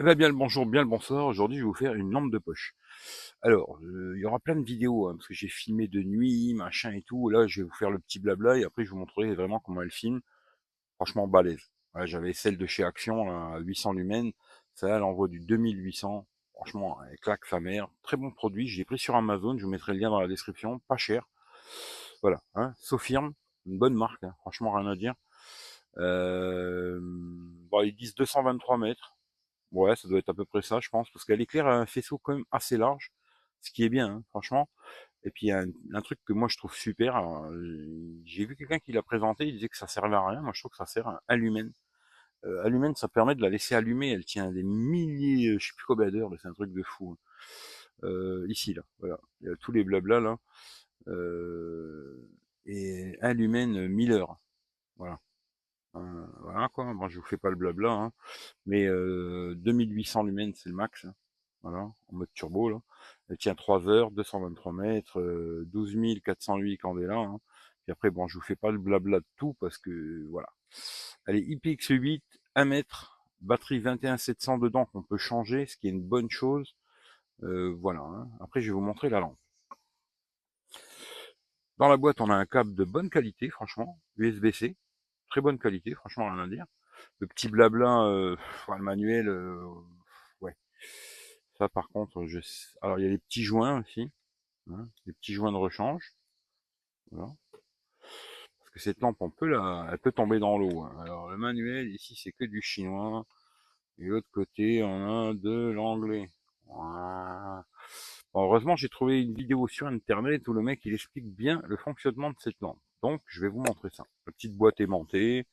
Eh ben bien le bonjour, bien le bonsoir. Aujourd'hui, je vais vous faire une lampe de poche. Alors, il y aura plein de vidéos, hein, parce que j'ai filmé de nuit, machin et tout. Là, je vais vous faire le petit blabla et après, je vous montrerai vraiment comment elle filme. Franchement, balèze. Voilà, j'avais celle de chez Action, là, à 800 lumens. Ça, elle envoie du 2800. Franchement, elle claque sa mère. Très bon produit. Je l'ai pris sur Amazon. Je vous mettrai le lien dans la description. Pas cher. Voilà, hein. Sofirm, une bonne marque. Hein. Franchement, rien à dire. Bon, ils disent 223 mètres. Ouais, ça doit être à peu près ça, je pense, parce qu'elle éclaire un faisceau quand même assez large, ce qui est bien, hein, franchement. Et puis il y a un truc que moi je trouve super. Alors, j'ai vu quelqu'un qui l'a présenté, il disait que ça servait à rien. Moi je trouve que ça sert à un lumen. Un lumen, ça permet de la laisser allumer. Elle tient des milliers, je sais plus combien d'heures, c'est un truc de fou. Hein. Ici là, voilà, il y a tous les blabla là. Et un lumen 1000 heures. Voilà. Voilà quoi. Bon, je vous fais pas le blabla, hein. Mais 2800 lumens, c'est le max. Hein. Voilà, en mode turbo là. Elle tient 3 heures, 223 mètres, 12 408 candela. Hein. Puis après, bon, je vous fais pas le blabla de tout parce que voilà. Elle est IPX8, 1 mètre, batterie 21700 dedans qu'on peut changer, ce qui est une bonne chose. Voilà. Hein. Après, je vais vous montrer la lampe. Dans la boîte, on a un câble de bonne qualité, franchement, USB-C, très bonne qualité, franchement, rien à dire. Le petit blabla, le manuel, ouais. Ça, par contre, alors il y a les petits joints aussi, hein, les petits joints de rechange, voilà. Parce que cette lampe, elle peut tomber dans l'eau. Hein. Alors le manuel ici, c'est que du chinois, et l'autre côté, on a de l'anglais. Voilà. Bon, heureusement, j'ai trouvé une vidéo sur internet où le mec il explique bien le fonctionnement de cette lampe. Donc, je vais vous montrer ça. La petite boîte aimantée,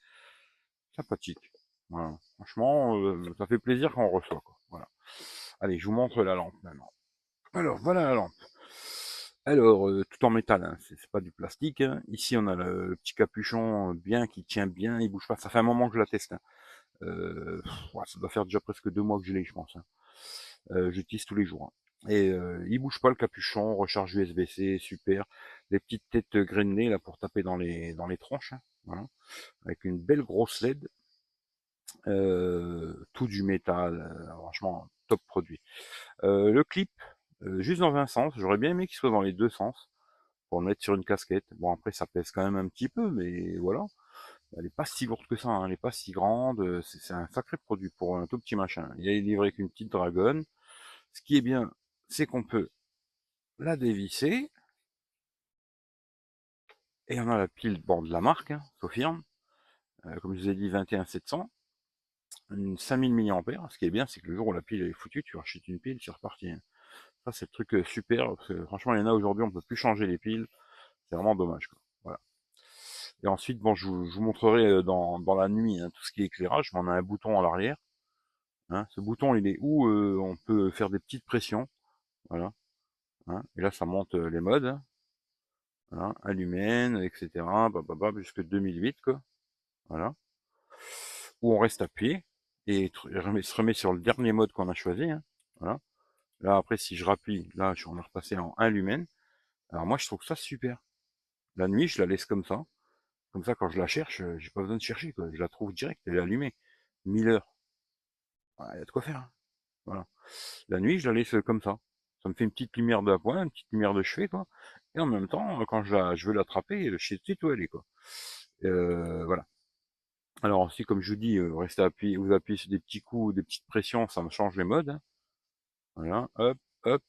sympathique. Voilà. Franchement, ça fait plaisir quand on reçoit. Quoi. Voilà. Allez, je vous montre la lampe maintenant. Alors, voilà la lampe. Alors, tout en métal, hein, c'est pas du plastique. Hein. Ici, on a le petit capuchon bien qui tient bien, il bouge pas. Ça fait un moment que je la teste. Hein. Ouais, ça doit faire déjà presque 2 mois que je l'ai, je pense. Hein. J'utilise tous les jours. Hein. Et il bouge pas le capuchon, recharge USB-C, super. Les petites têtes grainées là pour taper dans les tronches. Hein. Voilà. Avec une belle grosse LED. Tout du métal. Franchement, top produit. Le clip, juste dans un sens. J'aurais bien aimé qu'il soit dans les deux sens pour le mettre sur une casquette. Bon, après, ça pèse quand même un petit peu, mais voilà. Elle est pas si lourde que ça, hein. Elle est pas si grande. C'est un sacré produit pour un tout petit machin. Il est livré avec une petite dragonne. Ce qui est bien, c'est qu'on peut la dévisser. Et on a la pile bon, de la marque, hein, Sofirm. Comme je vous ai dit, 21700. Une 5000 mAh. Ce qui est bien, c'est que le jour où la pile est foutue, tu rachètes une pile, c'est reparti. Hein. Ça, c'est le truc super. Parce que, franchement, il y en a aujourd'hui, on peut plus changer les piles. C'est vraiment dommage. Quoi. Voilà. Et ensuite, bon, je vous montrerai dans la nuit hein, tout ce qui est éclairage. On a un bouton à l'arrière. Hein. Ce bouton, il est où on peut faire des petites pressions. Voilà. Hein. Et là, ça monte les modes. Hein. Voilà. Allumène, etc. Bababa, jusque 2008, quoi. Voilà. Où on reste appuyé et se remet sur le dernier mode qu'on a choisi. Hein. Voilà. Là, après, si je rappuie, là, on est repassé en 1 lumen. Alors moi, je trouve ça super. La nuit, je la laisse comme ça. Comme ça, quand je la cherche, j'ai pas besoin de chercher, quoi. Je la trouve direct, elle est allumée. 1000 heures. Il y a de quoi faire. Hein. Voilà. La nuit, je la laisse comme ça. Ça me fait une petite lumière d'appoint, une petite lumière de chevet, quoi. Et en même temps, quand je veux l'attraper, je sais tout de suite où elle est, quoi. Voilà. Alors aussi, comme je vous dis, restez appuyé, vous appuyez sur des petits coups, des petites pressions, ça me change les modes. Hein. Voilà, hop, hop.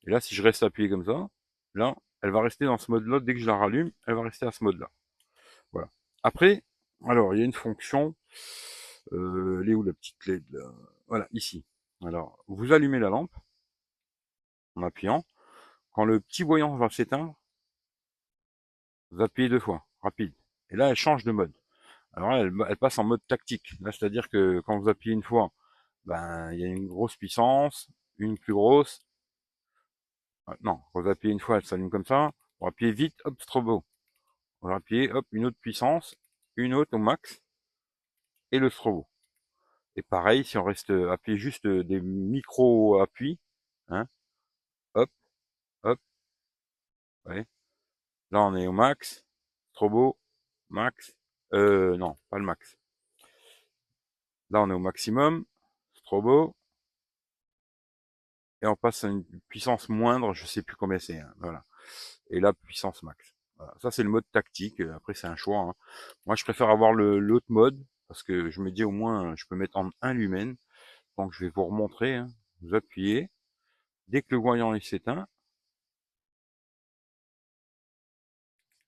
Et là, si je reste appuyé comme ça, là, elle va rester dans ce mode-là. Dès que je la rallume, elle va rester à ce mode-là. Voilà. Après, alors, il y a une fonction. Elle est où la petite LED là. Voilà, ici. Alors, vous allumez la lampe en appuyant. Quand le petit voyant va s'éteindre, vous appuyez 2 fois, rapide. Et là, elle change de mode. Alors là, elle passe en mode tactique. Là, c'est-à-dire que quand vous appuyez une fois, ben, il y a une grosse puissance, une plus grosse. Non, quand vous appuyez une fois, elle s'allume comme ça. Vous appuyez vite, hop, strobo. Vous appuyez, hop, une autre puissance, une autre au max, et le strobo. Et pareil, si on reste appuyé juste des micro-appuis, hein, hop, hop, ouais. Là, on est au max, strobo, max, non, pas le max. Là, on est au maximum, strobo, et on passe à une puissance moindre, je sais plus combien c'est, hein, voilà. Et là, puissance max. Voilà. Ça, c'est le mode tactique. Après, c'est un choix, hein. Moi, je préfère avoir l'autre mode, parce que je me dis au moins, je peux mettre en 1 lumen. Donc, je vais vous remontrer, hein. Vous appuyez. Dès que le voyant il s'éteint,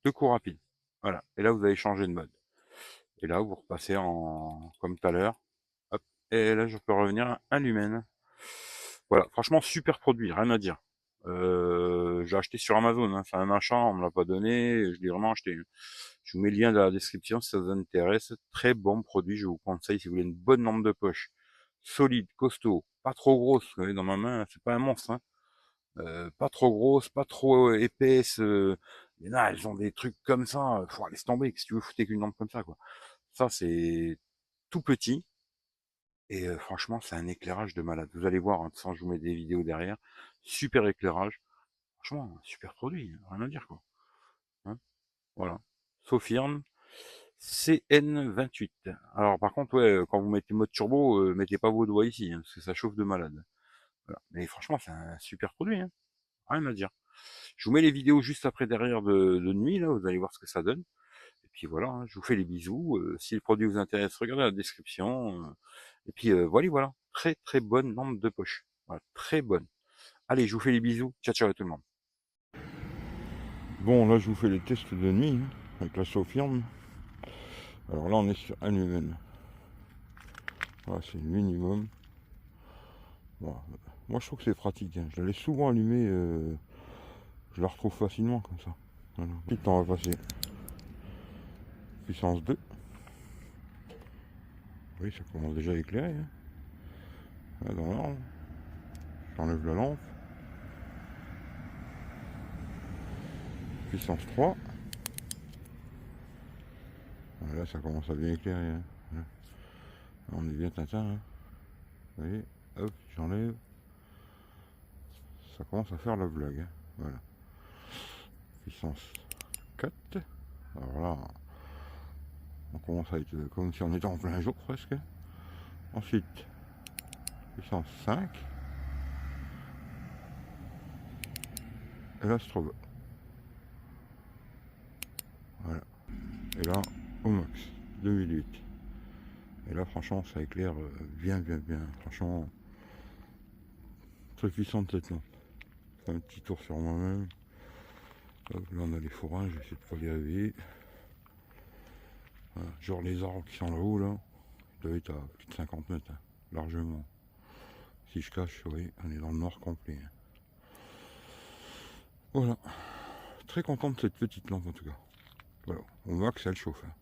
2 coups rapides. Voilà. Et là, vous allez changer de mode. Et là, vous repassez en, comme tout à l'heure. Hop. Et là, je peux revenir à 1 lumen. Voilà. Franchement, super produit. Rien à dire. J'ai acheté sur Amazon, hein. C'est un achat, on me l'a pas donné. Je l'ai vraiment acheté. Je vous mets le lien dans la description si ça vous intéresse. Très bon produit, je vous conseille si vous voulez une bonne lampe de poche. Solide, costaud, pas trop grosse. Vous voyez, dans ma main, c'est pas un monstre, hein. Pas trop grosse, pas trop épaisse. Il y en a, elles ont des trucs comme ça. Faut laisser tomber. Si tu veux foutre qu'une lampe comme ça, quoi. Ça, c'est tout petit. Et franchement, c'est un éclairage de malade. Vous allez voir, hein, sans je vous mets des vidéos derrière. Super éclairage. Franchement, super produit. Rien à dire, quoi. Hein, voilà. Sofirm CN28. Alors par contre, ouais, quand vous mettez mode turbo, mettez pas vos doigts ici, hein, parce que ça chauffe de malade. Voilà. Mais franchement, c'est un super produit, hein. Rien à dire. Je vous mets les vidéos juste après derrière de nuit, là, vous allez voir ce que ça donne. Et puis voilà, hein, je vous fais les bisous. Si le produit vous intéresse, regardez la description. Et puis voilà, voilà. Très très bonne lampe de poche. Voilà, très bonne. Allez, je vous fais les bisous. Ciao ciao à tout le monde. Bon, là, je vous fais les tests de nuit, hein, avec la Sofirm. Alors là, on est sur un lumen. Voilà, c'est le minimum. Bon, moi, je trouve que c'est pratique, hein. Je la laisse souvent allumée. Je la retrouve facilement comme ça. Voilà. Ensuite, on va passer puissance 2. Oui, ça commence déjà à éclairer, hein. Là, dans l'ordre. J'enlève la lampe. Puissance 3. Là, ça commence à bien éclairer, hein. Là, on est bien tintin, hein. Vous voyez, hop, j'enlève. Ça commence à faire la blague, hein. Voilà. Puissance 4. Alors là, on commence à être comme si on était en plein jour presque. Ensuite, puissance 5. Et là, strobe. Voilà. Et là, au max, 2008. Et là, franchement, ça éclaire bien, bien, bien. Franchement, très puissante cette lampe. Je fais un petit tour sur moi-même. Hop, là, on a les fourrages, je vais essayer de pas les réveiller. Voilà. Genre les arbres qui sont là-haut, là, ils doivent être à plus de 50 mètres, hein, largement. Si je cache, oui, on est dans le noir complet, hein. Voilà. Très content de cette petite lampe en tout cas. Voilà. Au max, elle chauffe, hein.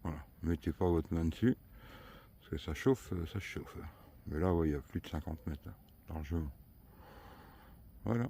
Voilà. Mettez pas votre main dessus. Parce que ça chauffe, ça chauffe. Mais là, ouais, il y a plus de 50 mètres, hein, largement. Voilà.